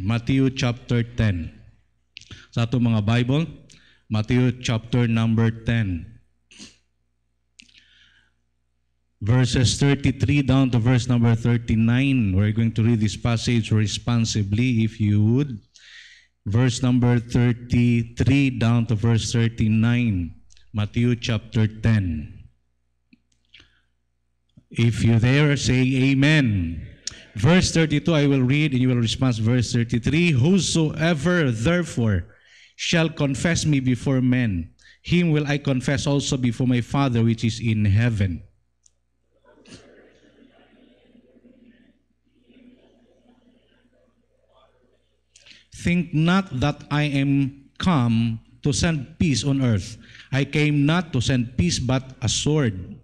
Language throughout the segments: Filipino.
Matthew chapter 10. Sa ato mga Bible, Matthew chapter number 10. Verses 33 down to verse number 39. We're going to read this passage responsibly, if you would. Verse number 33 down to verse 39. Matthew chapter 10. If you're there, say amen. Verse 32, I will read and you will respond. Verse 33, whosoever therefore shall confess me before men, him will I confess also before my Father which is in heaven. Think not that I am come to send peace on earth. I came not to send peace but a sword.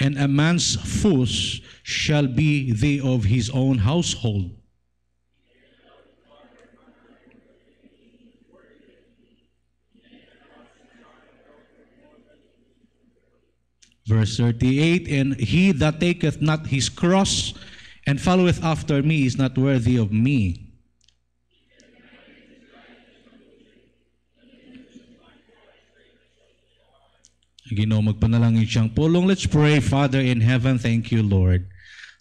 And a man's foes shall be they of his own household. Verse 38, and he that taketh not his cross and followeth after me is not worthy of me. Ginoo, magpanalangin siyang pulong. Let's pray. Father in heaven, thank you, Lord.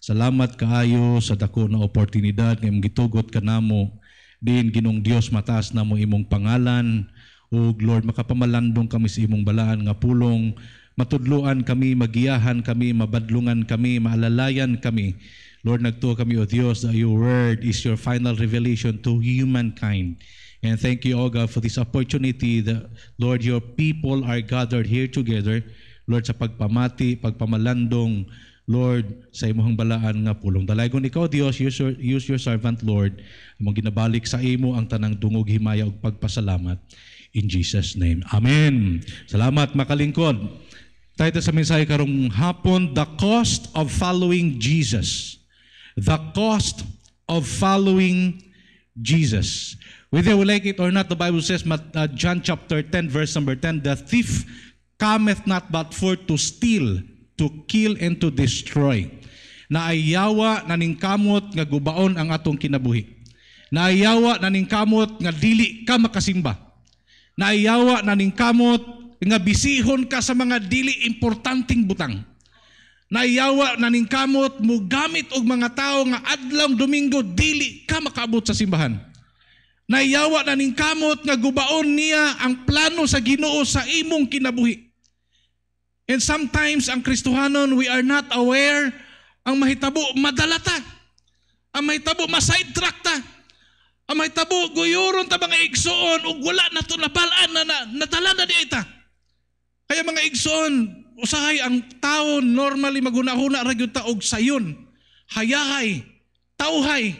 Salamat kaayo sa dako na oportunidad ngayong gitugot ka namo. Din Ginong Dios mataas namo imong pangalan. O Lord, makapamalandong kami sa imong balaan nga pulong. Matudluan kami, magiyahan kami, mabadlungan kami, maalalayan kami. Lord, nagtuo kami, O Dios, that your word is your final revelation to humankind. And thank you, O God, for this opportunity that, Lord, your people are gathered here together. Lord, sa pagpamati, pagpamalandong, Lord, sa imong balaan nga pulong. Dalaygon ikaw, Dios, use your servant, Lord, among ginabalik sa imo ang tanang dungog, himaya ug pagpasalamat. In Jesus' name. Amen. Salamat, makalingkod. Tayo sa mensahe karong hapon, the cost of following Jesus. The cost of following Jesus. Whether we like it or not, the Bible says, John chapter 10, verse number 10, the thief cometh not but for to steal, to kill, and to destroy. Naayawa naningkamot nga gubaon ang atong kinabuhi. Naayawa naningkamot nga dili ka makasimba. Naayawa naningkamot nga bisihon ka sa mga dili importanteng butang. Naiyawa naningkamot mo gamit og mga tao nga adlaw Domingo dili ka makaabot sa simbahan. Naiyawa naningkamot nga gubaon niya ang plano sa Ginoo sa imong kinabuhi. And sometimes ang Kristohanon, we are not aware, ang mahitabo madalata. Ang mahitabo ma-sidetrack ta. Ang mahitabo guyuron ta mga igsoon ug wala na to nabalaan na nadala na di ita. Kaya mga igsoon, usahay ang tao normally magunahuna ra gyud ta og sayon, hayahay, tawhay,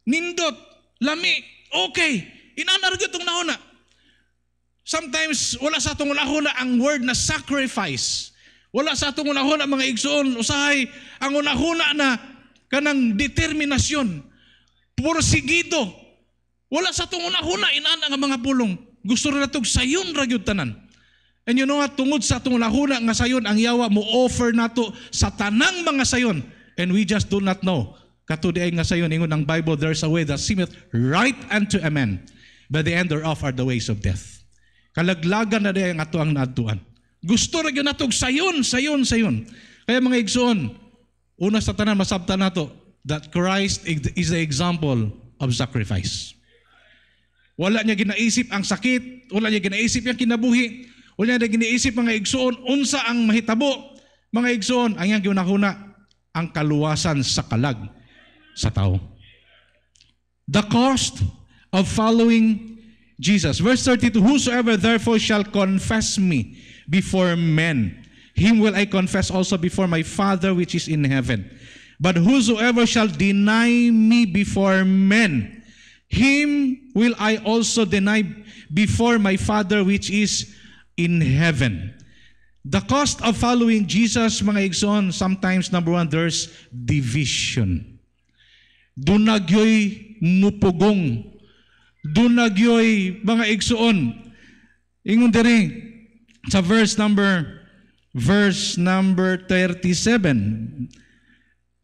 nindot, lami, okay. Inanar gyud tong nahuna. Sometimes wala sa atong unahuna ang word na sacrifice. Wala sa atong unahuna mga igsoon, usahay ang unahuna na kanang determinasyon, porsigido. Wala sa atong unahuna inana nga mga pulong. Gusto ra natog sayon ra gyud tanan. And you know what, tungod sa itong lahuna nga sayon, ang yawa mo offer nato sa tanang mga sayon. And we just do not know. Katudiay nga sayon, ingon ang Bible, there's a way that seemeth right unto a man, but the end thereof are the ways of death. Kalaglagan na diay ang ato ang naadtuan. Gusto ra gyud nato sayon. Kaya mga igsoon, una sa tanan masabtan nato that Christ is the example of sacrifice. Wala niya ginaisip ang sakit, wala niya ginaisip ang kinabuhi. Wala na giniisip mga igsoon, unsa ang mahitabo. Mga igsoon, ang iyang ginahuna, ang kaluwasan sa kalag sa tao. The cost of following Jesus. Verse 32, whosoever therefore shall confess me before men, him will I confess also before my Father which is in heaven. But whosoever shall deny me before men, him will I also deny before my Father which is in heaven. The cost of following Jesus, mga igsoon, sometimes, number one, there's division. Dunagyoy mupugong. Dunagyoy mga igsoon. Ingon diri, Sa verse number 37.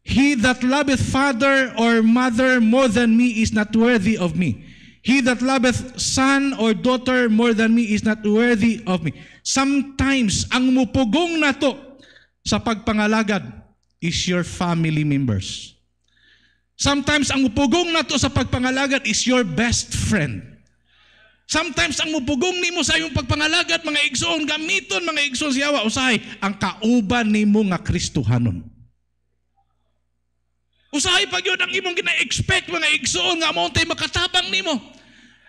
He that loveth father or mother more than me is not worthy of me. He that loveth son or daughter more than me is not worthy of me. Sometimes, ang mupugong na to sa pagpangalagad is your family members. Sometimes, ang mupugong na to sa pagpangalagad is your best friend. Sometimes, ang mupugong nimo sa iyong pagpangalagad, mga igsoon, gamiton, mga igsoon siyawa, usahay, ang kauban nimo nga Kristohanon. Usahay pag yun ang imong gina-expect, mga igsoon, nga mauntay makatabang nimo.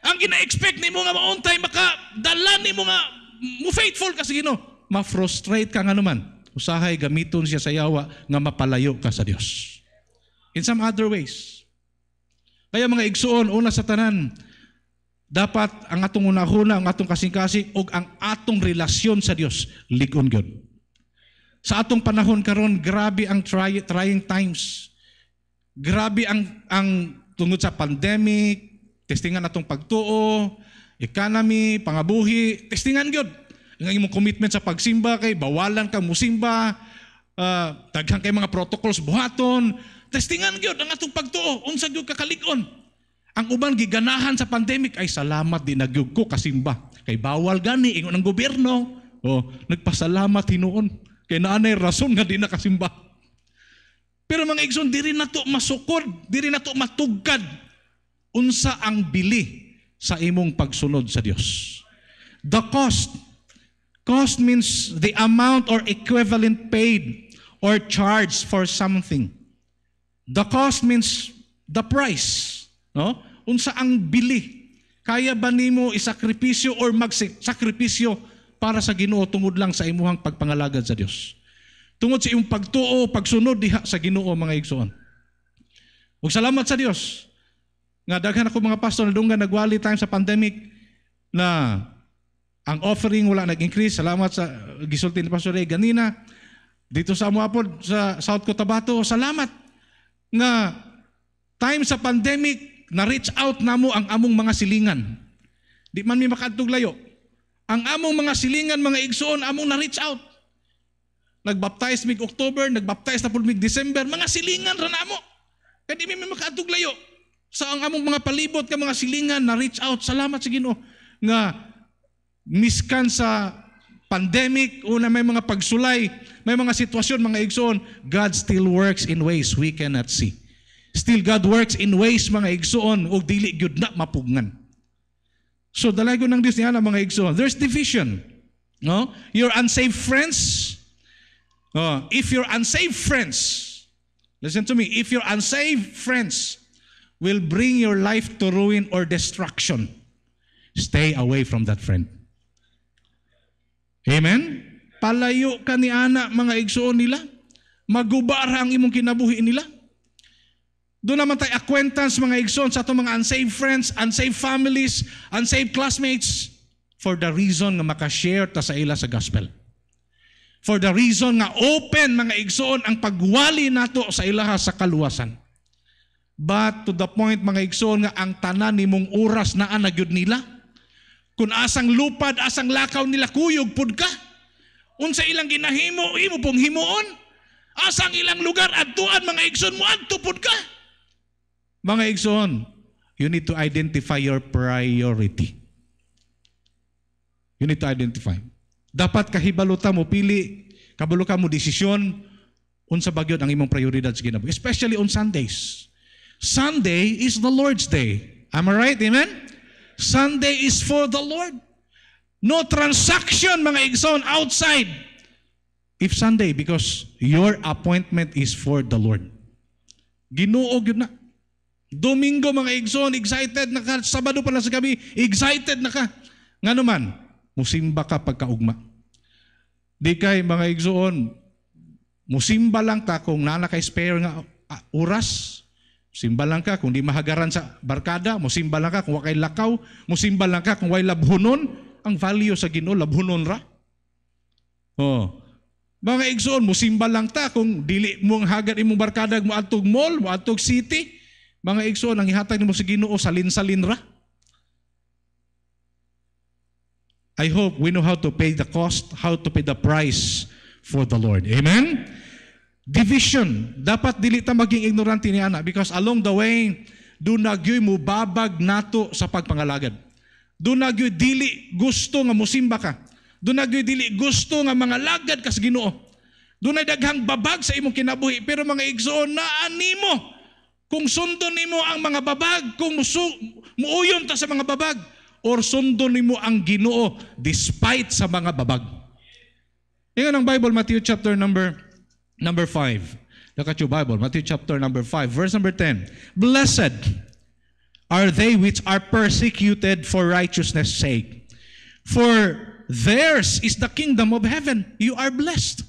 Ang gina-expect nimo nga mauntay makadala nimo nga mo faithful ka sa Ginoo. Ma-frustrate ka nga naman. Usahay gamiton siya sa yawa nga mapalayo ka sa Dios. In some other ways. Kaya mga igsoon, una sa tanan, dapat ang atong unahuna, ang atong kasing-kasing, o ang atong relasyon sa Dios, ligon gyud. Sa atong panahon karon, grabe ang trying times. Grabe ang tungod sa pandemic, testingan atong pagtuo, economy, pangabuhi, testingan gyud. Ang imong commitment sa pagsimba kay bawalan kang musimba, daghang kay mga protocols buhaton, testingan gyud ang atong pagtuo, unsa gyud kakalig-on. Ang uban giganahan sa pandemic ay salamat din nagyud ko kasimba. Kay bawal gani ingon ng gobyerno. Nagpasalamat hinuon kay naanay rason nga di na kasimba. Pero mga igsoon, diri na to masukod, diri na to matugkad. Unsa ang bili sa imong pagsunod sa Dios? The cost. Cost means the amount or equivalent paid or charged for something. The cost means the price. No? Unsa ang bili? Kaya ba nimo isakripisyo or magsakripisyo para sa Ginoo tungod lang sa imuhang pagpangalagad sa Dios? Tungod sa iyong pagtuo, pagsunod diha sa Ginoo, mga igsoon. Ug salamat sa Dios nga daghan ako mga pastor na dunggan nagwali time sa pandemic na ang offering wala nag-increase. Salamat sa gisulti ni Pastor Ray ganina dito sa Amuapod sa South Cotabato. Salamat nga time sa pandemic na-reach out namo ang among mga silingan. Di man mi makadtog layo. Ang among mga silingan, mga igsoon, among na-reach out. Nagbaptize mig October, nagbaptize na po mig December, mga silingan ra namo. Kaya di mi makadtog layo. Sa ang among mga palibot ka mga silingan na-reach out. Salamat sa Ginoo nga miskan sa pandemic, una may mga pagsulay, may mga sitwasyon, mga igsoon, God still works in ways we cannot see. Still God works in ways, mga igsoon, o dili gyud na mapugnan. So dalago ng Dios niya mga igsoon. There's division. No? Your unsaved friends, if your unsaved friends, listen to me, if your unsaved friends will bring your life to ruin or destruction, stay away from that friend. Amen? Palayo ka ni ana, mga igsoon nila. Magubar ang imong kinabuhi nila. Doon naman tayo acquaintance, mga igsoon, sa itong mga unsaved friends, unsaved families, unsaved classmates, for the reason nga makashare ta sa ila sa gospel. For the reason nga open, mga igsoon, ang pagwali nato sa ilaha sa kaluwasan. But to the point, mga igsoon, nga ang tanan nimong oras na anagyod nila, kung asang lupad, asang lakaw nila, kuyog pud ka. Unsa ilang ginahimo, imo pong himuon. Asang ilang lugar, adtuan, mga igsoon mo, adto pud ka. Mga igsoon, you need to identify your priority. You need to identify. Dapat kahibaluta mo, pili, kabalo ka mo desisyon, unsa bagyod ang imong prioridad sa kinabuhi. Especially on Sundays. Sunday is the Lord's Day. Am I right? Amen? Sunday is for the Lord. No transaction, mga igsoon, outside. If Sunday, because your appointment is for the Lord. Ginoo gyud na. Domingo, mga igsoon, excited na ka. Sabado pa lang sa gabi, excited na ka. Nga naman, musimba ka pagkaugma. Di kay, mga igsoon, musimba lang ta kung nana kay spare nga oras. Musimba lang ka kung di mahagaran sa barkada. Musimba lang ka kung wakay lakaw. Musimba lang ka kung way labhunon. Ang value sa Ginoo, labhunon ra. Mga igsoon, musimba lang ta kung dili mong hagad imong barkada mo adtog mall, mo adtog city. Mga igsoon, ang ihatag nimo sa Ginoo salin-salin ra. I hope we know how to pay the cost, how to pay the price for the Lord. Amen? Division. Dapat dili ta maging ignorante ni ana because along the way, doon nagyoy mo babag nato sa pagpangalagad. Doon nagyoy dili gusto nga musimba ka. Doon nagyoy dili gusto nga mga lagad ka sa Ginoo. Doon ay daghang babag sa imong kinabuhi. Pero mga igsoon, naan nimo kung sundon nimo ang mga babag, kung muuyon ta sa mga babag, or sundon nimo ang Ginoo despite sa mga babag. Ingon ang Bible, Matthew chapter number 5. Look at your Bible, Matthew chapter number 5, verse number 10. Blessed are they which are persecuted for righteousness' sake, for theirs is the kingdom of heaven. You are blessed.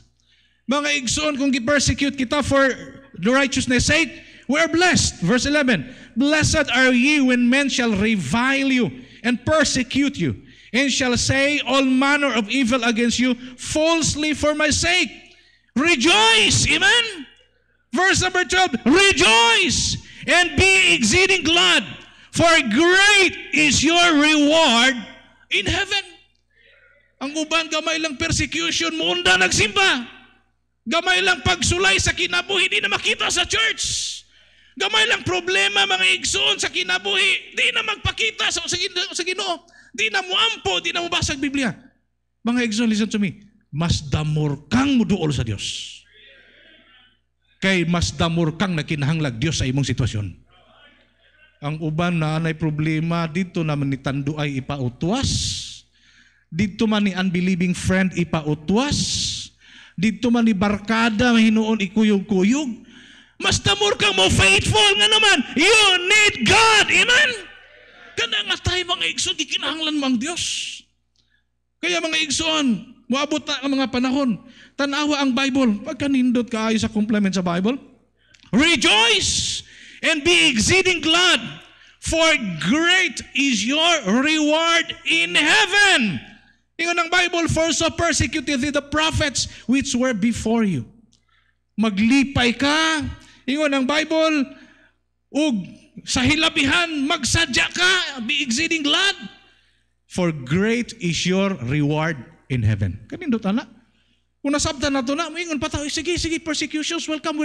Mga igsoon, kung gi-persecute kita for the righteousness' sake, we are blessed. Verse 11, blessed are ye when men shall revile you and persecute you, and shall say all manner of evil against you falsely for my sake. Rejoice, amen? Verse number 12, rejoice and be exceeding glad, for great is your reward in heaven. Ang uban, gamay lang persecution, muunda nagsimba. Gamay lang pagsulay sa kinabuhi, di na makita sa church. Gamay lang problema, mga igsoon sa kinabuhi, di na magpakita sa Ginoo. Di na mo ampo, di na mo basag Biblia. Mga igsoon, listen to me. Mas damor kang muduol sa Dios. Kay mas damor kang nakinahanglag Dios sa imong sitwasyon. Ang uban na anay problema, dito naman ni tanduay ipautwas. Dito man ni unbelieving friend ipautwas. Dito man ni barkada hinuon ikuyog-kuyog. Mas damor kang mo faithful nga naman. You need God. Amen? Kana nga tayo mga igsoon, gikinahanglan mo ang Diyos. Kaya mga igsoon, muabot na ang mga panahon. Tanawa ang Bible. Pagkanindot ka ayo sa complement sa Bible. Rejoice and be exceeding glad, for great is your reward in heaven. Ingon ang Bible, for so persecuted the prophets which were before you. Maglipay ka. Ingon ang Bible, ug sa hilabihan, magsadya ka, be exceeding glad, for great is your reward in heaven. Kanindot ana? Kung nasabtan na ito na, ingon pa tayo, sige, persecutions, welcome.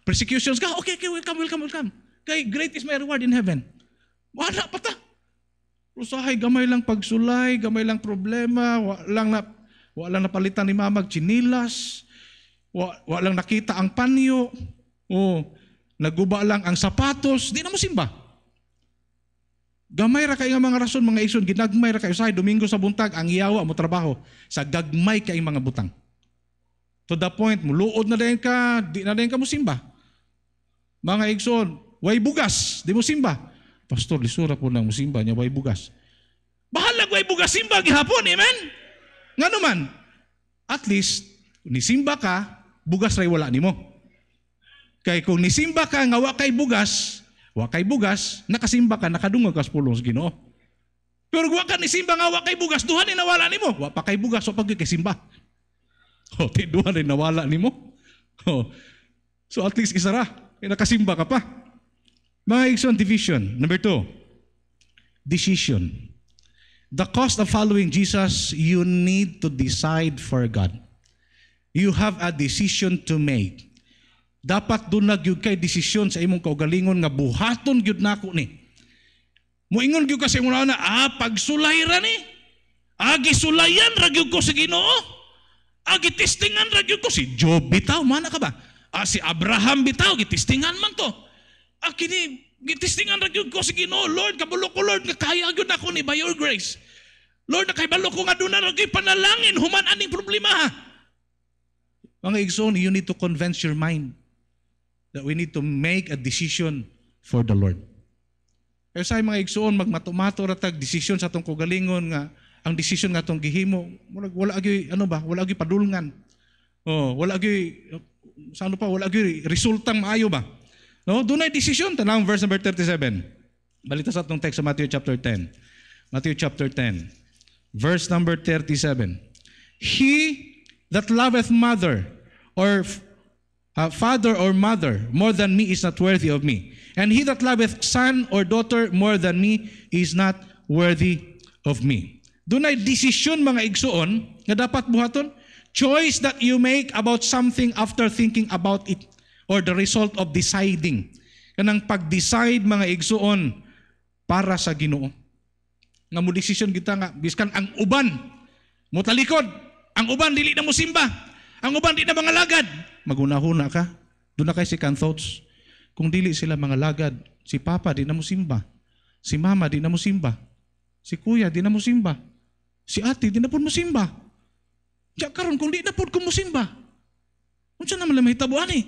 Persecutions ka, okay, welcome. Kay great is my reward in heaven. Wala pa ta. Usahay, gamay lang pagsulay, gamay lang problema, walang napalitan ni mamag chinilas, walang nakita ang panyo, naguba lang ang sapatos, di na mo simba. Gamay ra kayo nga mga rason, mga igsoon, ginagmay ra kayo sa Domingo sa buntag, ang iyawa mo trabaho sa gagmay kay mga butang. To the point, muluod na din ka, di na din ka mo simba. Mga igsoon, way bugas, di mo simba. Pastor, lisura po ng musimba niya, way bugas. Bahalag way bugas simba gihapon, amen? Nga naman, at least, nisimba ka, bugas ray wala nimo. Kay kung nisimba ka nga wa kay bugas, nakasimba ka, nakadungog ka sa pulong sa Ginoo. Pero wa ka nisimba nga wa kay bugas, duha ni nawala nimo. Wa pa kay bugas, o pag kay simba. Duha rin nawala nimo. So at least isa ra, nakasimba ka pa. Mga igsoon, division. Number 2, decision. The cost of following Jesus, you need to decide for God. You have a decision to make. Dapat doon nagyud kay desisyon sa imong kaugalingon nga buhaton gyud nako ni. Moingon gyud ka sa imong na, pagsulay ra ni. Gisulayan ra gyud ko sa Ginoo. Gitistingan ra gyud ko si Job bitaw, mana ka ba? Si Abraham bitaw, gitistingan man to. Kini gitistingan ra gyud ko sa Ginoo. Lord, kabalo ko Lord nga kaya gyud nako ni by your grace. Lord, nakahibalo ko nga doon na rin panalangin, human aning problema ha. Mga igsoon, you need to convince your mind that we need to make a decision for the Lord. Kaya sa mga igsoon, magmatumato ratag decision sa atong kaugalingon nga, ang decision nga atong gihimo, wala agi padulngan. Wala agi resultang maayo ba? No, doon ay decision. Tanang verse number 37. Balita sa atong text sa Matthew chapter 10. Matthew chapter 10. Verse number 37. He that loveth mother or father or mother more than me is not worthy of me. And he that loveth son or daughter more than me is not worthy of me. Dunay desisyon mga igsuon nga dapat buhaton. Choice that you make about something after thinking about it or the result of deciding. Kanang pag-decide mga igsuon para sa Ginoo. Nga mo desisyon kita nga biskan ang uban mo talikod, ang uban dili na mo simba, ang uban di na mga lagad. Magunahuna ka. Doon na kay second thoughts. Kung dili sila mga lagad, si Papa di na mo simba, si Mama di na mo simba, si Kuya di na mo simba, si Ate di na po mo simba. Kaya karon kung di na po ko mo simba, unsa naman lang mahitabuan eh.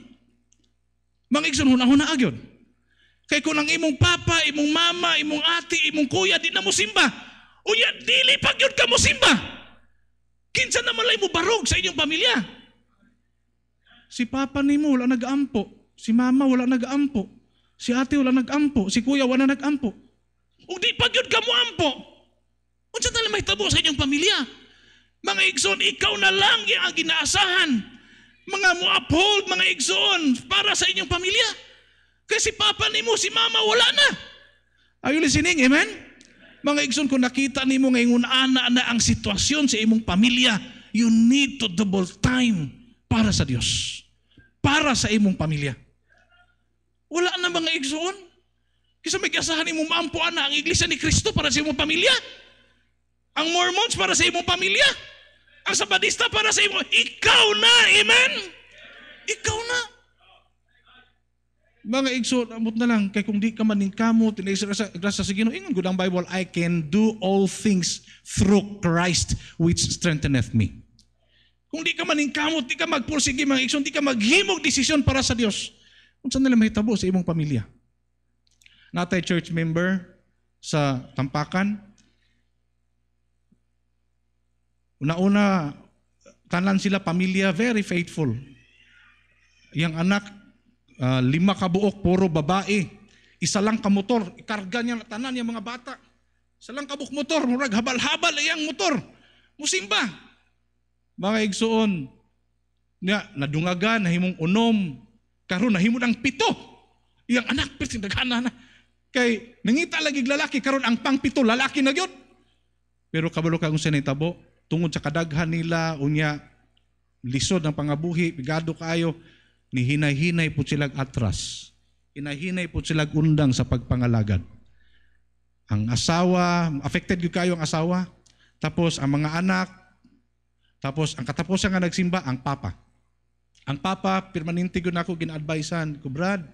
Mga igsoon, huna-huna agyon. Kay kung ang imong papa, imong mama, imong ate, imong kuya, di na mo simba. Uya, dili pag yun ka mo simba. Kinsa naman lang mo barog sa inyong pamilya. Si papa nimo wala nag-ampo. Si mama wala nag-ampo. Si ate wala nag-ampo. Si kuya wala nag-ampo. Kung di pag yun ka mo ampo, unsa na lang mahitabo sa inyong pamilya. Mga igsoon, ikaw na lang ang ginaasahan. Mga mo-uphold, mga igsoon, para sa inyong pamilya. Kasi papa nimo, si mama, wala na. Are you listening? Amen? Mga igsoon, kung nakita nimo ngayon ana na ang sitwasyon sa imong pamilya, you need to double time para sa Diyos. Para sa imong pamilya. Wala na mga igsoon. Kasi may kasahan imong maampo ana ang Iglesia ni Cristo para sa imong pamilya. Ang Mormons para sa imong pamilya. Ang Sabadista para sa imong. Ikaw na, amen? Ikaw na. Mga igsoon, amot na lang, kay kung di ka maning kamot, grasa sa Ginoo, ingon gud ang Bible, I can do all things through Christ which strengtheneth me. Kung di ka maning kamot, di ka magpursige mga igsoon, di ka maghimog desisyon para sa Dios. Unsa nila mahitabo sa imong pamilya? Natay church member sa Tampakan, una-una, tanan sila pamilya, very faithful. Yang anak, 5 kabuok, puro babae. Isa lang ka motor, ikarga niya na tanan yung mga bata. Isa lang kabuok motor, murag habal-habal iyang motor. Musimba. Mga igsoon, nadungagan, nahimong unom, karon nahimo ng 7. Iyang anak, nagana na. Kay, nangita lagi lalaki, karon ang pang-7, lalaki na yun. Pero kabalo ka kung sinitabo, tungod sa kadaghan nila, unya, lisod ang pangabuhi, bigado kayo, ni hinay-hinay po silang atras. Hinay-hinay po silang undang sa pagpangalagad. Ang asawa, affected yung kayo ang asawa, tapos ang mga anak, tapos ang katapusan nga nagsimba, ang papa. Ang papa, permanente yun ako, gina-advisean ko, Brad,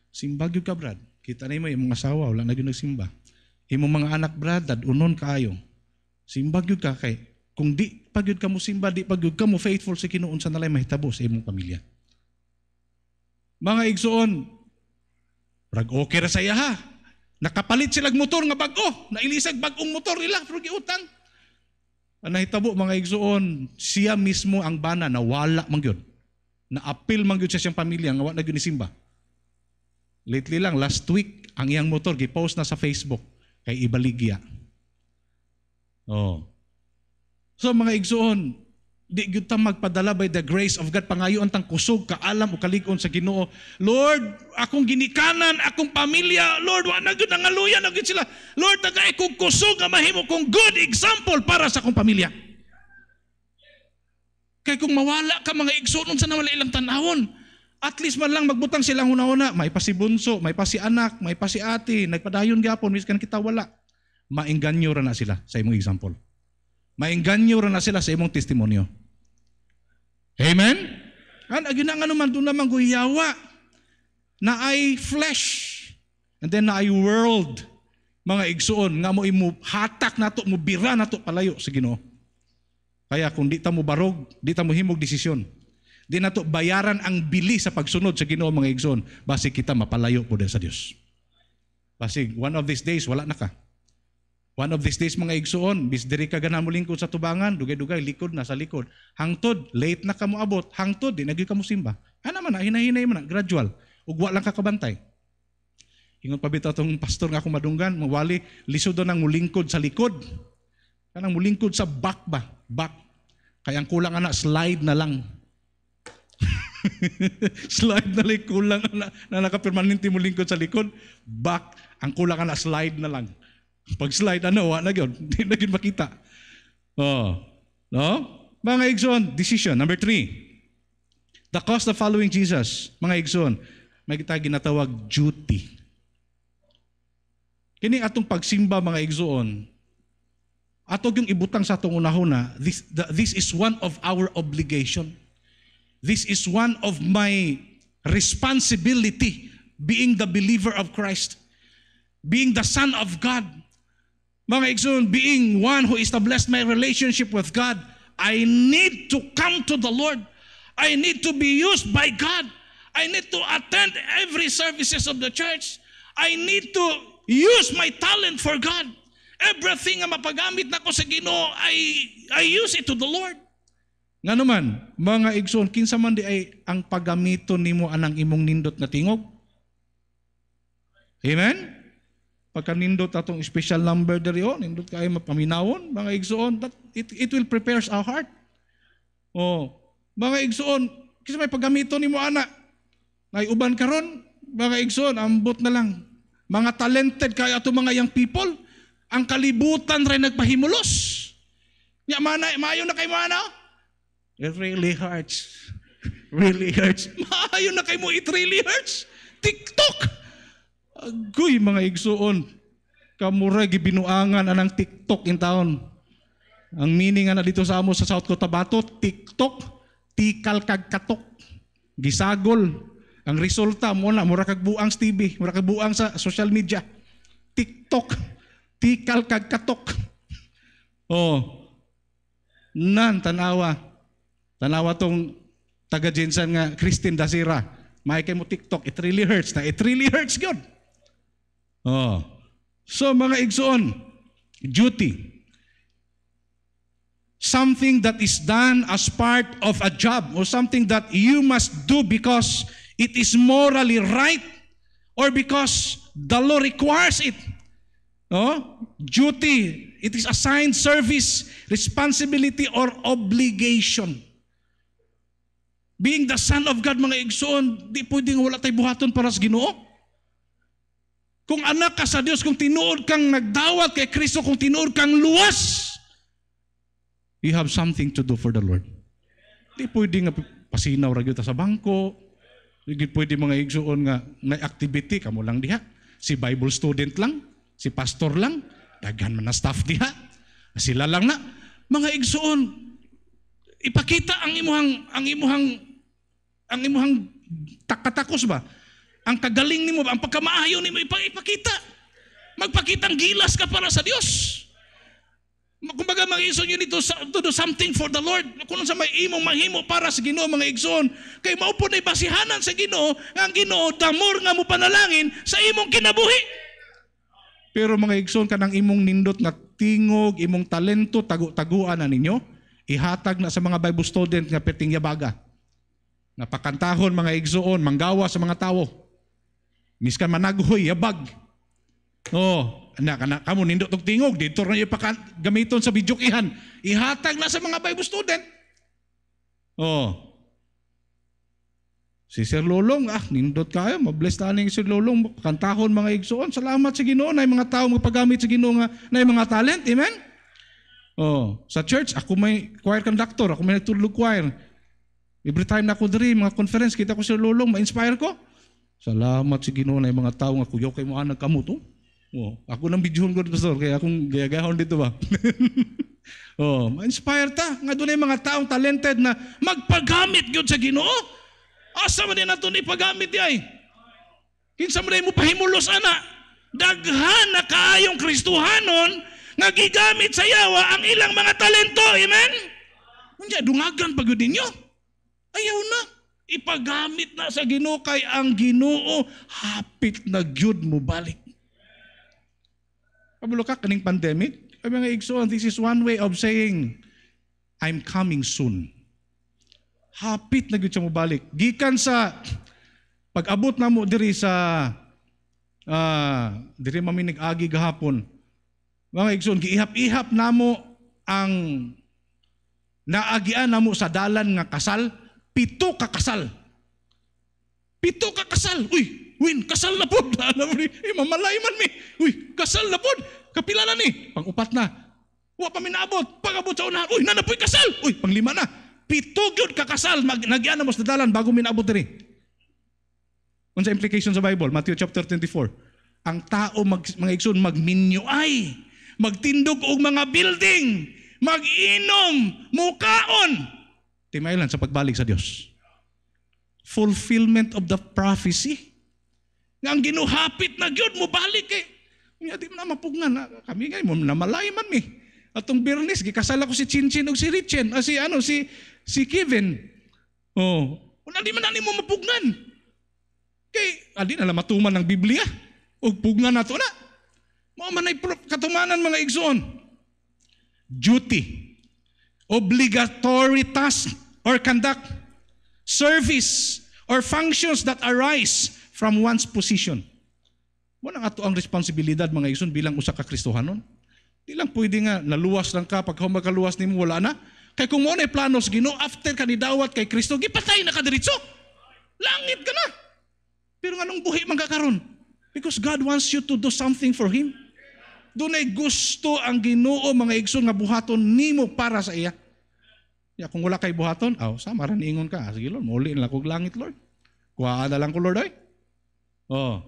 simbag yun ka, Brad. Kita na mo, yung mga asawa, wala na yun nagsimba. Yung mga anak, Brad, dadunon kayo. Simbag yun ka kay, kung di pagyud ka mo simba, di pagyud ka mo faithful sa Ginoo, unsa nalay mahitabo sa imong pamilya. Mga igsoon, rag okay ra saya ha. Nakapalit silang motor nga bag-o, nailisag bag-ong motor nila, pero giutang. Ang nahitabo mga igsoon, siya mismo ang bana na wala man gyud. Na-appeal man gyud sa siyang pamilya nga wala na gyud ni simba. Lately lang, last week, ang iyang motor gi-post na sa Facebook kay ibaligya. Oh. So mga igsoon, di gyud ta magpadala by the grace of God, pangayo ang tang kusog, kaalam o kalig-on sa Ginoo. Lord, akong ginikanan, akong pamilya, Lord, wa na gyud nangaluyan na gyud sila. Lord, tagay kong kusog nga mahimo kong good example para sa akong pamilya. Kay kung mawala ka mga igsoon, unsa na wala ilang tanawon? At least man lang magbutang silang una-una, may pa si bunso, may pa si anak, may pa si ate, nagpadayon gyapon, miskan kita wala. Maengganyo ra na sila sa imong example. Maengganyo ra na sila sa imong testimonyo. Amen? Agi na nga naman, doon naman guyawa na ay flesh and then na ay world, mga igsuon, nga mo imo hatak nato, mo bira nato palayo sa Ginoo. Kaya kung di ta mo barog, di ta mo himog desisyon, di nato bayaran ang bili sa pagsunod sa Ginoo mga igsuon, basi kita mapalayo po sa Dios. Basi one of these days, wala na ka. One of these days mga igsuon, bis diri ka gana mo lingkod sa tubangan, dugay-dugay, likod na sa likod. Hangtod, late na ka mo abot, hangtod, di nagyo ka mo simba. Ano man na, hinahinay man na, gradual. Ugwa lang ka kabantay. Ingon pa bitaw tong pastor nga akong madunggan, mawali, lisod na nang mulingkod sa likod. Kanang mulingkod sa back ba? Back. Kaya ang kulang ana, slide na lang. Slide na lang, kulang ana, na nakapermanente mulingkod sa likod. Back, ang kulang ana, slide na lang. Pag slide, wala na yun. Hindi na yun makita. Oh, no? Mga igsoon, decision. Number 3, the cost of following Jesus. Mga igsoon, may kita ginatawag duty. Kini atong pagsimba, mga igsoon, atog yung ibutang sa atong unahuna, this is one of our obligation. This is one of my responsibility, being the believer of Christ, being the Son of God. Mga igsoon, being one who established my relationship with God, I need to come to the Lord. I need to be used by God. I need to attend every services of the church. I need to use my talent for God. Everything na mapagamit na ko sa Ginoo, I use it to the Lord. Nga naman, mga igsoon, kinsa man di ay ang paggamito nimo anang imong nindot na tingog? Amen? Pagka nindot atong special number diri nindot kayo mapaminawon, mga igsoon, it will prepare our heart. Oh, mga igsoon, kinsa may paggamito nimo ana? Nay uban karon, mga igsoon, ambot na lang. Mga talented kayo ato mga young people, ang kalibutan rin nagpahimulos. Nya maayo na kay mo ana? It really hurts. Really hurts. Maayo na kay mo, it really hurts. TikTok. Agoy, mga igsoon. Kamura gibinuangan anang TikTok in town. Ang meaning na dito sa amo sa South Cotabato, TikTok, tikal kag katok. Gisagol. Ang resulta mo na, mura kag buang sa TV, mura kag buang sa social media. TikTok, tikal kag katok. Oh. Nan, tanawa. Tanawa tong taga-Jensan nga Christine Dasira. May kay mo TikTok, it really hurts. It really hurts God. Oh. So mga igsoon, duty. Something that is done as part of a job or something that you must do because it is morally right or because the law requires it. No? Duty, it is assigned service, responsibility, or obligation. Being the Son of God, mga igsoon, di pwedeng wala tayo buhaton para sa Ginoo. Kung anak ka sa Diyos, kung tinuod kang nagdawat kay Kristo, kung tinuod kang luwas, you have something to do for the Lord. Di pwedeng pasinaw ra gyud sa bangko. Di pwede mga igsoon nga na activity kamo lang diha. Si Bible student lang, si pastor lang, daghan man na staff diha. Sila lang na. Mga igsoon, ipakita ang imuhang takatakos ba? Ang kagaling nimo ba? Ang pagkamaayo nimo ipakita. Magpakitang gilas ka para sa Dios. Kumbaga mga igsoon, you need to do something for the Lord. Kung sa may imong mahimo para sa Ginoo, mga igsoon, kay mao po na basihanan sa Ginoo, ang Ginoo damor nga mo panalangin sa imong kinabuhi. Pero mga igsoon, kanang imong nindot na tingog, imong talento, tagu-taguan na ninyo, ihatag na sa mga Bible student nga perting yabaga. Napakantahon mga igsoon, manggawa sa mga tao. Miskan managhoy, yabag. Oh, kamo nindot og tingog, dito ra yung gamiton sa bidyukihan. Ihatag na sa mga Bible student. Oh. Si Sir Lolong, nindot kayo, mabless taning Sir Lolong, kantahon mga igsoon. Salamat sa Ginoo na mga tao magpagamit sa Ginoo nga na mga talent, amen? Oh, sa church, ako may choir conductor, ako may nagtulog choir. Every time na ako diri, mga conference, kita ko Sir Lolong, ma-inspire ko. Salamat sa Ginoo na mga tao nga kuyaw kay mo anag kamo to. Oh, ako nang bidyuhon ko pastor, kaya akong gayagahon dito ba. Oh, ma-inspire ta nga dunay mga taong talented na magpagamit gyud sa Ginoo. Asa man din nato ni pagamit ay? Kinsa man mo pahimulos ana? Daghan na kaayong Kristohanon nga gigamit sa yawa ang ilang mga talento, amen? Unya dungagan pa gyud ninyo. Ayaw na. Ipagamit na sa Ginoo kay ang Ginoo hapit na gyud mo balik. Kabalo ka kaning pandemic, ay mga igsoon, this is one way of saying I'm coming soon. Hapit na gyud siya mo balik. Gikan sa pag-abot na mo diri sa diri mami nag-agi gahapon. Mga igsoon, giihap-ihap namo ang naagian namo sa dalan nga kasal, 7 ka kasal. 7 ka kasal. Uy, win, kasal na pod. Alam mo ni, mamalay man mi. Uy, kasal na pod. Kapila na ni. Pang-upat na. Wa pa minabot. Pag-abot sa unahan, uy, nanapoy kasal. Uy, panglima na. 7 gyud ka kasal, nagyan mo sa dalan bago minabot diri. Unsa implication sa Bible? Matthew chapter 24. Ang tao mga igsoon magminyo ay magtindog og mga building, mag-inom, mukaon. Timaylan sa pagbalik sa Dios. Fulfillment of the prophecy. Nga ang ginuhapit na gyud mo balik eh. Nga di mo na mapugnan. Kami ngay mo namalay man mi. Atong Bernes gikasal ako si Chinchin ug si Richen, si Kevin. Oh, wala di man ani mo mapugnan. Kay adi na lang matuman ng Biblia ug pugnan nato na. Mao man ay katumanan mga igsoon. Duty, obligatory task or conduct, service or functions that arise from one's position. Wala ato ang responsibilidad mga igsoon bilang usa ka Kristohanon. Di lang pwede nga naluwas lang ka pag magkaluwas nimo wala na. Kay kung mo na planos Ginoo after ka ni dawat kay Kristo gipatay na ka diretso. Langit ka na. Pero nganong buhi man ka karon? Because God wants you to do something for Him. Dunay gusto ang Ginoo mga igsoon nga buhaton nimo para sa iya. Ya kung wala kay buhaton, sama ra niingon ka. Sige Lord, muli na kog langit Lord. Kuha na lang ko Lord ay. Oh.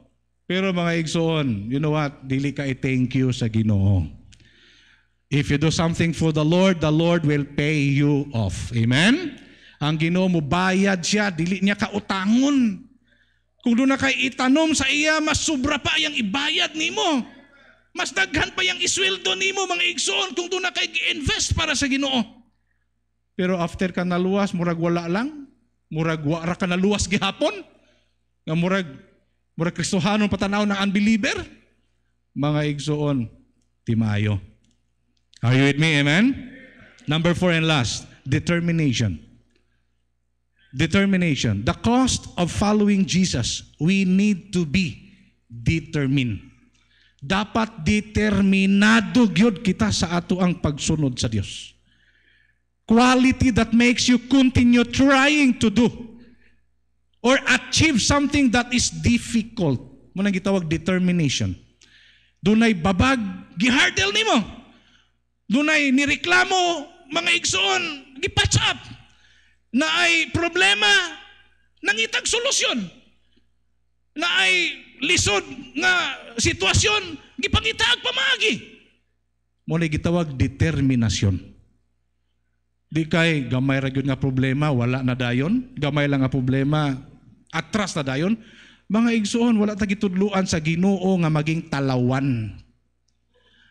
Pero mga igsoon, you know what? Dili ka i-thank you sa Ginoo. If you do something for the Lord will pay you off. Amen? Ang Ginoo mo bayad siya, dili niya ka utangon. Kung doon na kay itanom sa iya, mas sobra pa yang ibayad nimo. Mas daghan pa yang isweldo nimo mga igsoon kung doon na kay gi-invest para sa Ginoo. Pero after ka naluwas, murag wala lang. Murag wala ka naluwas gihapon. Nga murag Kristohanon patanaw ng unbeliever. Mga igsoon, timayo. Are you with me? Amen? Number 4 and last, determination. Determination. The cost of following Jesus, we need to be determined. Dapat determinado gyud kita sa ato ang pagsunod sa Dios. Quality that makes you continue trying to do or achieve something that is difficult. Muna gitawag determination. Dunay babag, gihardle nimo. Dunay nireklamo, mga igsoon, gipatch up. Na ay problema, nangitag solusyon. Na ay lisod nga sitwasyon, gipangitaag pamagi. Muna gitawag determinasyon. Di kay gamay ra gyud nga problema, wala na dayon. Gamay lang nga problema, atras na dayon. Mga igsoon, wala ta gitudluan sa Ginoo nga maging talawan.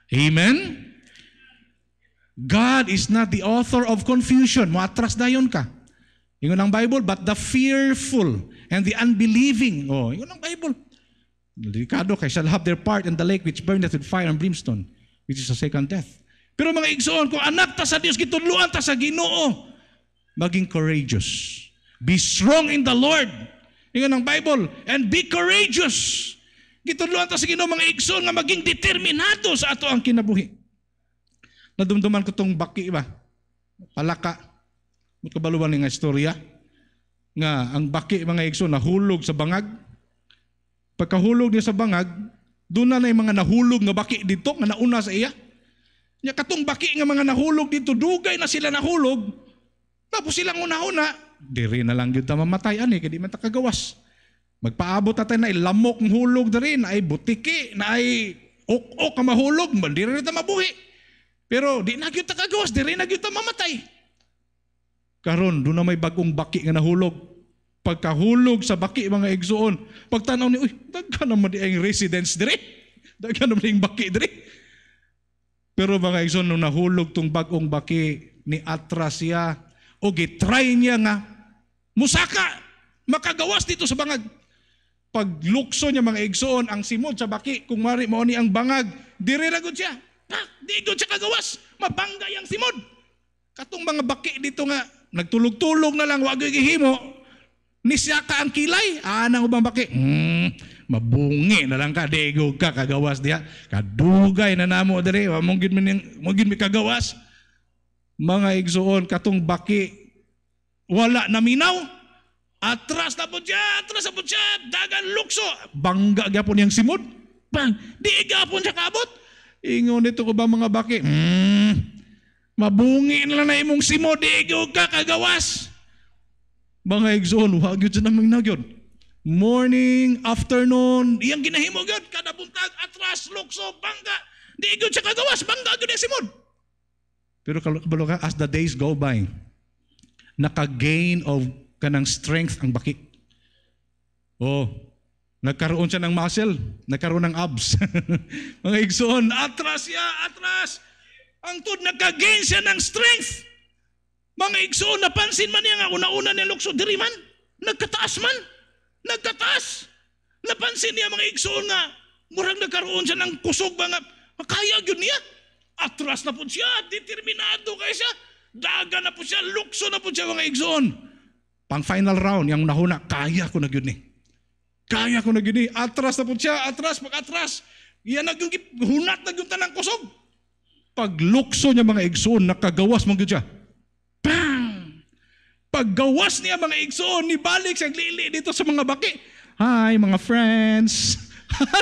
Amen? God is not the author of confusion. Moatras dayon ka. Ingon ang Bible, but the fearful and the unbelieving. Ingon ang Bible. Delikado kay shall have their part in the lake which burneth with fire and brimstone, which is the second death. Pero mga igsoon, kung anak ta sa Dios, gitudluan ta sa Ginoo, maging courageous. Be strong in the Lord. Ingon ang Bible, and be courageous. Gitudluan ta sa Ginoo mga igsoon nga maging determinado sa ato ang kinabuhi. Nadumduman ko tong baki ba? Palaka. Makabaluan nga istorya. Nga ang baki mga igsoon nahulog sa bangag. Pagkahulog niya sa bangag, doon na yung mga nahulog nga baki dito nga nauna sa iya. Nya katong baki nga mga nahulog dito, dugay na sila nahulog. Tapos silang una-una, diri na lang yun ta mamatay ani kay di man ta kagawas. Magpaabot natin na lamok ng hulog na rin, na ay butiki, na ay ok-ok ka mahulog, di rin na mabuhi. Pero di na kita kagawas, di rin na kita mamatay. Karon, doon na may bagong baki nga nahulog. Pagkahulog sa baki mga igsoon, pagtanaw ni, uy, daghan naman di ang residence dire. Daghan naman yung baki dire. Pero mga igsoon, nung nahulog tong bagong baki, ni atras siya, o gitry niya nga, musaka, makagawas dito sa bangag. Paglukso niya mga igsoon, ang simod sa baki, kung mari mo ni ang bangag, dire na gud siya. Di gud siya kagawas, mabanggay ang simod. Katong mga baki dito nga, nagtulog-tulog na lang, wag gihimo, nisyaka ang kilay, anang ubang baki, mabungi na lang ka, degog ka, kagawas diya, kadugay na namo dire, mungkin mi kagawas. Mga igsoon, katong baki, wala na minaw, atras na po siya, dagan lukso, bangga gyapon yang simod, di gyapon siya kabot. Ingon nito ko ba mga baki, Mabungi na lang na imong simo, di gyud ka kagawas. Mga igsoon, wag yun sa namang nagyod. Morning, afternoon, iyang ginahimo gyud kada buntag, atras, lukso, bangga. Di gyud siya kagawas, bangga gyud ang simod. Pero kabalo ka, as the days go by, naka-gain of kanang strength ang baki. Oh, nagkaroon siya ng muscle, nagkaroon ng abs. Mga igsoon, atras siya, atras. Ang tod, nagka-gain siya ng strength. Mga igsoon, napansin man niya nga una-una niya lukso, diri man, nagkataas man. Nagkataas. Napansin niya mga igsoon nga, murang nagkaroon siya ng kusog ba nga, kaya yun niya. Atras na po siya, determinado kaya siya, daga na po siya, lukso na po siya mga igsoon. Pang final round, yung nahuna, kaya ko na yun eh. Kaya ko na yun eh. Atras na po siya, atras, pag-atras. Yan hunat na yung tanang kusog. Pag lukso niya mga igsoon, nakagawas mong yun siya. Paggawas niya mga igsoon, nibalik siyang lili dito sa mga baki. Hi mga friends.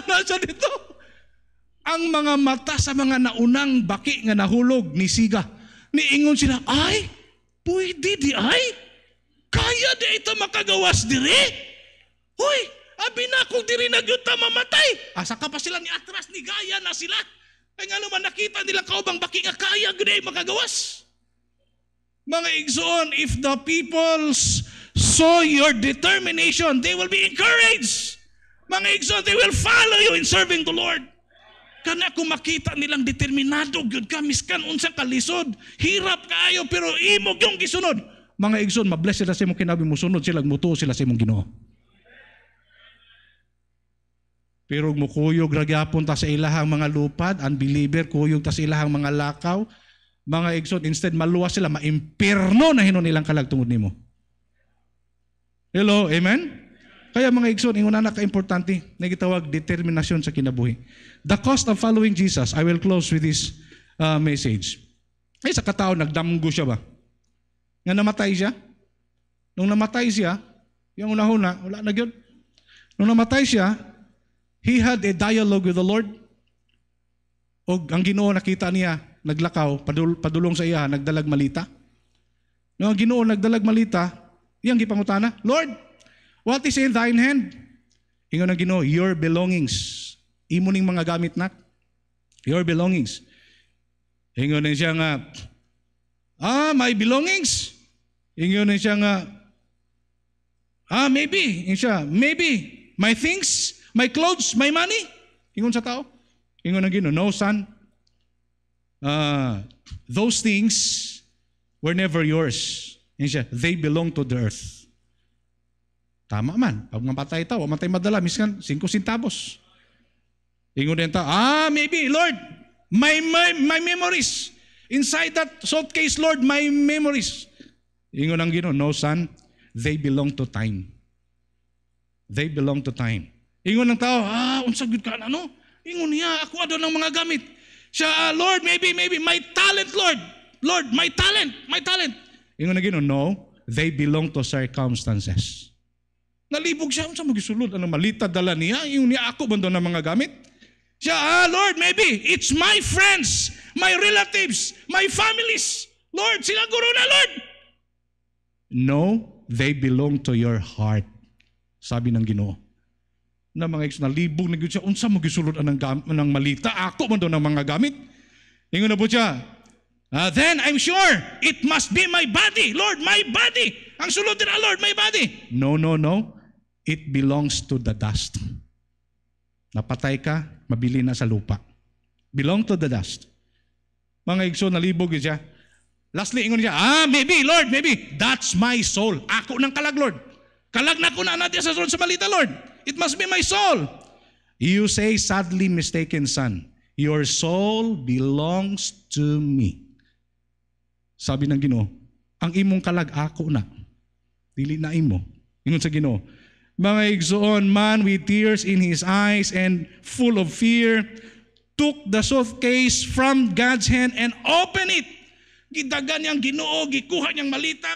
Nasa dito. Ang mga mata sa mga naunang baki nga nahulog ni Siga. Niingon sila, ay, pwede di ay? Kaya di ito makagawas diri? Hoy, abi na kung diri na gyud ta mamatay. Asa ka pa sila ni atras ni gaya na sila. Ay nga naman nakita nila kaubang baki nga kaya gyud ay makagawas. Mga igsoon, if the people saw your determination, they will be encouraged. Mga igsoon, they will follow you in serving the Lord. Kana kung makita nilang determinado, gyud ka, miskan unsang kalisod, hirap kaayo, pero imog yung gisunod. Mga igsoon, mabless sila sa imong kinabi mo, sunod sila, mutuo sila sa imong Ginoo. Pero mukuyog ragyapon ta sa ilahang mga lupad, unbeliever, kuyog ta sa ilahang mga lakaw, mga igsoon, instead maluwas sila, maimpirno na hinon nilang kalagtungod nimo. Hello, amen? Kaya mga igsoon, ingon na ka-importante, na gitawag determinasyon sa kinabuhi. The cost of following Jesus, I will close with this message. Ay, sa katao, nagdamgo siya ba? Nga namatay siya? Nung namatay siya, yung una-una, wala na yun. Nung namatay siya, he had a dialogue with the Lord. O ang Ginoo nakita niya, naglakaw, padulong sa iya, nagdalag malita. Nung ang Ginoo nagdalag malita, iyang gipangutana, Lord, what is in thine hand? Ingon ang Ginoo, your belongings. Imo ning mga gamit nak. Your belongings. Ingon na siya nga, my belongings. Ingon na siya nga, maybe. Ingon siya, maybe. My things, my clothes, my money. Ingon sa tao. Ingon ang Ginoo, no son. Those things were never yours. They belong to the earth. Tama man. Pag mapatay tao, matay madala, miskan 5 centavos. Ingon din tao, maybe, Lord, my memories. Inside that suitcase, Lord, my memories. Ingon ang Ginoo, no son, they belong to time. They belong to time. Ingon ng tao, unsa gyud ka ano? Ingon niya, ako adto ng mga gamit. Siya, Lord, maybe, my talent, Lord. Lord, my talent. Ingon na Ginoo, no, they belong to circumstances. Nalibog siya, unsa magisulod? Ano malita dala niya? Ingon niya, ako bando ng mga gamit? Siya, Lord, maybe, it's my friends, my relatives, my families. Lord, sila guro na, Lord. No, they belong to your heart. Sabi ng Ginoo. Na mga nalibog na siya, unsa magisulod ng malita? Ako man doon ng mga gamit. Ingon na po siya, then I'm sure it must be my body. Lord, my body. Ang sulod din, Lord, my body. No. It belongs to the dust. Napatay ka, mabili na sa lupa. Belong to the dust. Mga igso, nalibog siya. Lastly, ingon siya, maybe, Lord, maybe. That's my soul. Ako ng kalag, Lord. Kalag na ko na natin sa malita, Lord. It must be my soul. You say, sadly mistaken son, your soul belongs to me. Sabi ng Ginoo, ang imong kalag ako na. Dili na imo. Ingon sa Ginoo, mga igsoon, man with tears in his eyes and full of fear, took the suitcase from God's hand and opened it. Gidagan niyang Ginoo, gikuha niyang malita,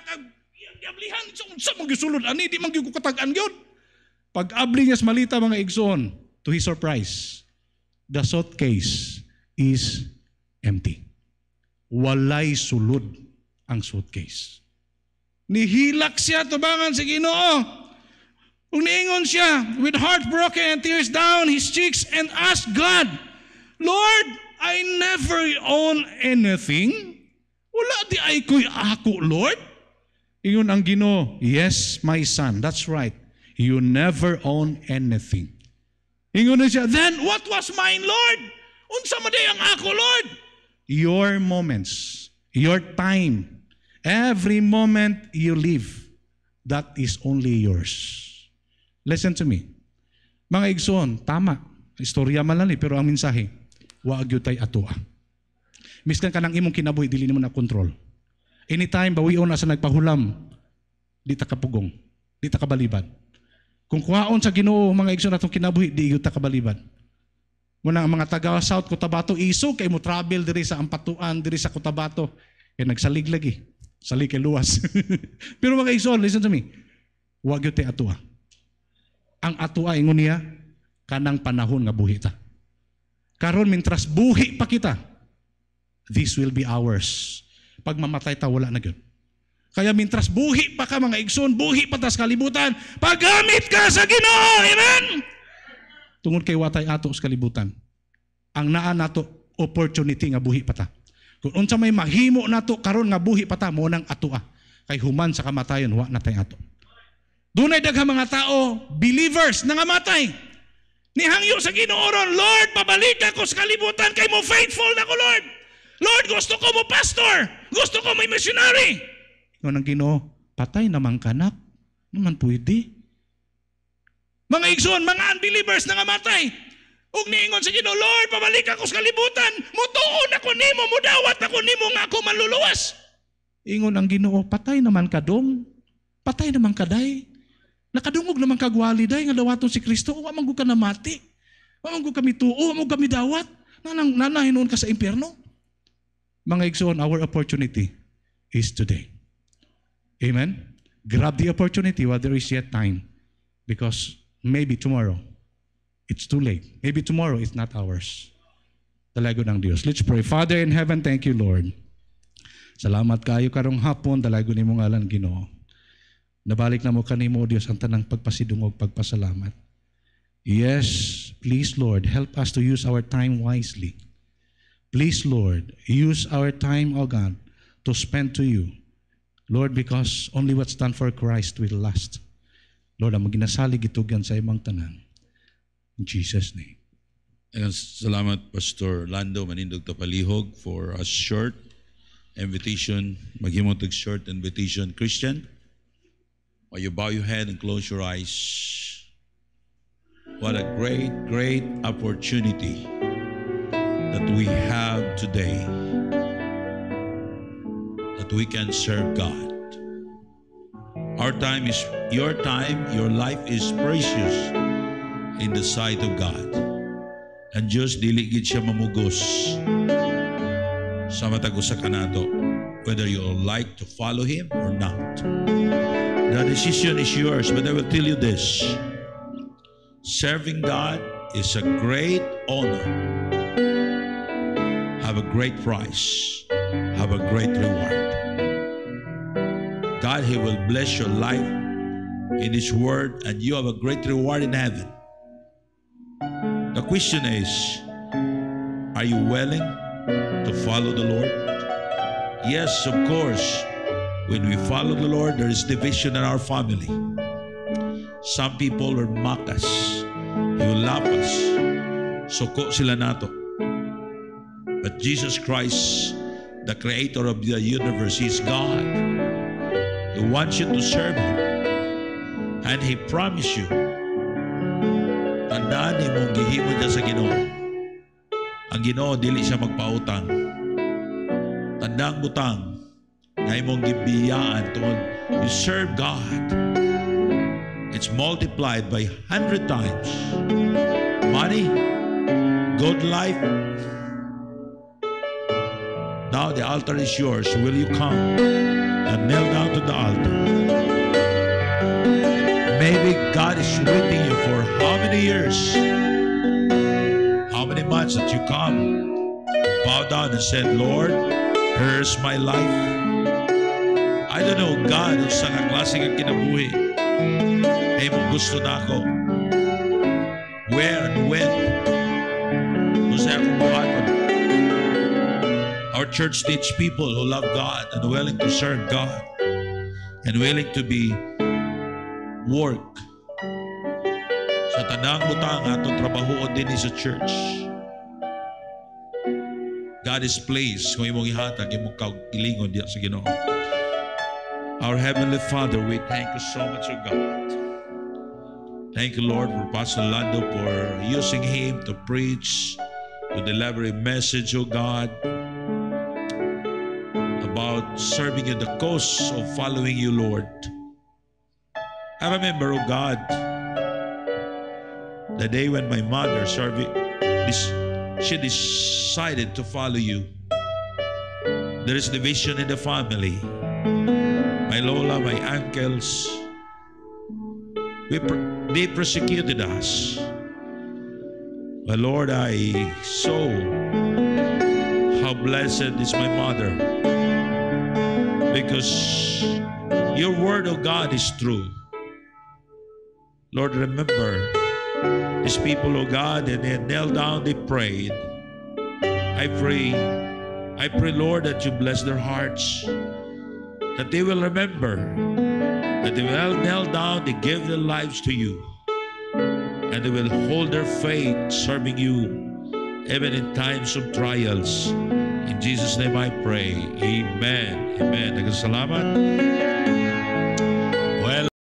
ablihan, sa mga gisulod, di man gyud ko katagan yun. Pag-abli niya sa malita, mga igsoon, to his surprise, the suitcase is empty. walay sulod ang suitcase. Nihilak siya tubangan sa Ginoo. Ug niingon siya with heartbroken and tears down his cheeks and asked God, Lord, I never own anything. Wala di ay ko'y ako, Lord. Iyon ang Ginoo. Yes, my son. That's right. You never own anything. Ingon na siya, then what was mine, Lord? Unsa man ang ako, Lord? Your moments, your time, every moment you live, that is only yours. Listen to me. Mga igsoon, tama. Istorya man lang pero ang mensahe, wa gyud tay atoa. Miskan kanang imong kinabuhi dili nimo na kontrol. Anytime bawion na sa nagpahulam, di ta kapugong, di ta kabalibad. Kung kuhaon sa Ginoo mga igsoon atong kinabuhi, di gyud ta kabalibad. Muna ang mga taga South Cotabato iso kay mo travel diri sa Ampatuan, diri sa Cotabato, kay nagsalig lagi. Salig kay luwas. Pero mga igsoon, listen to me. Wa gyud tay atoa. Ang atoa ingon niya kanang panahon nga buhi ta. Karon mintras buhi pa kita, this will be ours. Pag mamatay ta, wala na gyud. Kaya mintras buhi pa ka mga igsoon, buhi pa ta sa kalibutan, paggamit ka sa Ginoo. Amen? Tungod kay watay ato sa kalibutan, ang naa nato opportunity nga buhi pa ta. Kung unsa may mahimo nato karon nga buhi pa ta, mo nang atoa. Kay human sa kamatayon, wa na tay ato. Dunay daghang mga tao, believers, nangamatay. Nihangyo sa Ginoo ron, Lord, pabalik ako sa kalibutan kay mo faithful na ko, Lord. Lord, gusto ko mo pastor. Gusto ko may missionary. Kung ang Ginoo, patay naman kanak. Naman pwede. Mga igsoon, mga unbelievers nangamatay. Ug niingon sa Ginoo, Lord, pabalik ako sa kalibutan. Mutuon ako nimo, mudawat ako nimo nga ako manluluwas. Ingon ang Ginoo, patay naman kadong. Patay naman kaday. Nakadungog naman kagwali day nga dawaton si Kristo. Wa man gud ka namati. Wa man gud kami tuo, wa man kami dawat. Nanahinon ka sa impyerno. Mga igsoon, our opportunity is today. Amen? Grab the opportunity while there is yet time. Because maybe tomorrow, it's too late. Maybe tomorrow, it's not ours. Dalago ng Diyos. Let's pray. Father in heaven, thank you, Lord. Salamat kayo karong hapon, dalago ni mong ngalan, Ginoo. Nabalik na mo kanimo, Diyos, ang tanang pagpasidungog, pagpasalamat. Yes, please, Lord, help us to use our time wisely. Please, Lord, use our time, O God, to spend to you. Lord, because only what's done for Christ will last. Lord, ang maginasalig itugan sa imong tanan. In Jesus' name. Salamat, Pastor Lando Manindog Tapalihog, for a short invitation. Maghimotog short invitation. Christian, while you bow your head and close your eyes, what a great, great opportunity that we have today, that we can serve God. Our time is your time, your life is precious in the sight of God. And Diyos, dili gid siya mamugos sa matag usa kanato, whether you like to follow Him or not. The decision is yours, but I will tell you this. Serving God is a great honor. Have a great price. Have a great reward. God, He will bless your life in His Word, and you have a great reward in heaven. The question is, are you willing to follow the Lord? Yes, of course. When we follow the Lord, there is division in our family. Some people will mock us. He will laugh us. Suko sila nato. But Jesus Christ, the Creator of the universe, is God. He wants you to serve Him. And He promised you, tandaan ni mong gihimo niya sa Ginoo. Ang Ginoo, dili siya magpautang. Tandang butang, nga imong gibiyaan tungod you serve God. It's multiplied by 100 times. Money, good life. Now the altar is yours. Will you come and kneel down to the altar? Maybe God is waiting you for how many years, how many months that you come, bow down and said, Lord, Here's my life. I don't know, God, sa klase nga kinabuhi. Ay gusto na ako. Where and when? Kung sa akong buhaton. Our church needs people who love God and willing to serve God and willing to be work sa tanang butang atong trabahoon din sa church. God is pleased kung imong ihatag imong kaugilingon diya sa Ginoo. Our Heavenly Father, we thank you so much, O God. Thank you, Lord, for Pastor Lando for using him to preach, to deliver a message, O God, about serving you, the cause of following you, Lord. I remember, O God, the day when my mother she decided to follow you. There is division in the family. My lola, my uncles, they persecuted us. But Lord, I saw how blessed is my mother, because your word, O God, is true. Lord, remember these people, O God, and they knelt down, they prayed. I pray, Lord, that you bless their hearts, that they will remember, that they will kneel down, they give their lives to you, and they will hold their faith, serving you, even in times of trials. In Jesus' name I pray. Amen. Amen. Salamat.